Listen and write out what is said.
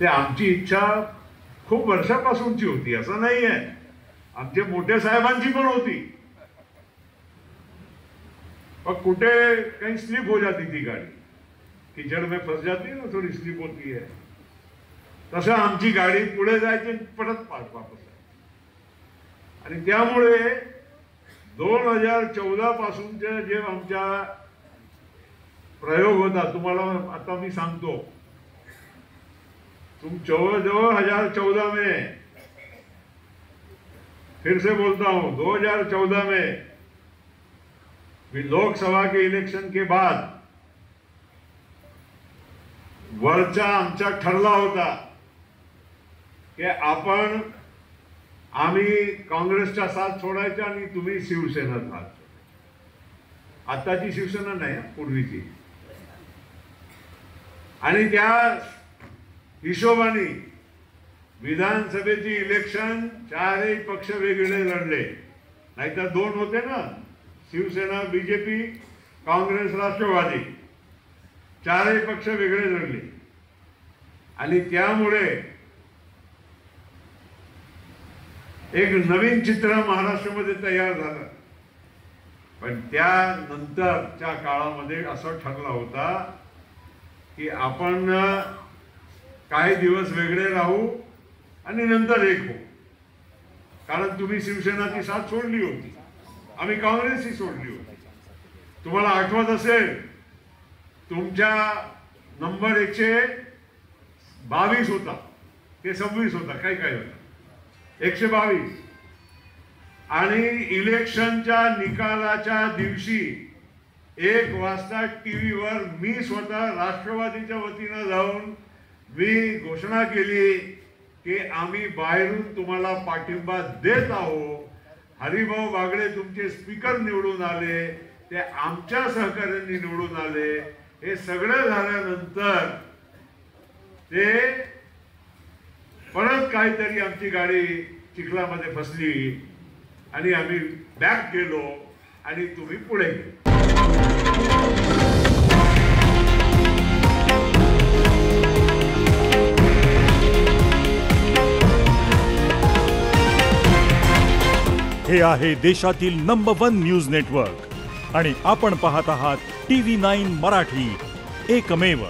ते आमची इच्छा खूप वर्षापासूनची होती, असं नाही आहे. आमचे मोठे साहेबांची पण होती, पर कुठे कहीं स्लिप हो जाती थी गाड़ी, कीचड़ में फंस जाती है ना, थोड़ी स्लिप होती है. तसं आमची गाडी पुढे जायची, परत वापस. आणि त्यामुळे 2014 पासूनचे जे आमचा प्रयोग होता, तुम्हाला आता मी सांगतो. तुम जवळ 2014 में, फिर से बोलता हूं, 2014 में लोकसभा के इलेक्शन के बाद वरचा आमचा ठरला होता की आपण आम्ही काँग्रेसचा साथ सोडायचा आणि तुम्ही शिवसेना साथ. आताची शिवसेना नाही, पूर्वीची. आणि त्या हिशोबाने विधानसभेची इलेक्शन चारही पक्ष वेगवेगळे लढले, नाहीतर दोन होते ना, शिवसेना, बीजेपी, काँग्रेस, राष्ट्रवादी. चारही पक्ष वेगळे लढले. आणि त्यामुळे एक नवीन चित्र महाराष्ट्रामध्ये तयार झालं. पण त्यानंतरच्या काळामध्ये असं ठरला होता की आपण काही दिवस वेगळे राहू आणि नंतर एक हो. कारण तुम्ही शिवसेनाची साथ सोडली होती, आम्ही काँग्रेसची सोडली होती. तुम्हाला आठवत असेल, तुमचा नंबर 122 होता ते 26 होता, काही होता 122. आणि इलेक्शनच्या निकालाच्या दिवशी 1 वाजता टीव्हीवर मी स्वतः राष्ट्रवादीच्या वतीनं जाऊन मी घोषणा केली की आम्ही बाहेरून तुम्हाला पाठिंबा देत आहोत. हरिभाऊ बागडे तुमचे स्पीकर निवडून आले, ते आमच्या सहकार्यांनी निवडून आले. हे सगळं झाल्यानंतर ते परत काहीतरी आमची गाडी चिखलामध्ये फसली आणि आम्ही बॅक गेलो आणि तुम्ही पुढे गेले. हे आहे देशातील नंबर 1 न्यूज नेटवर्क आणि आपण पाहत आहात TV9 मराठी, एकमेव.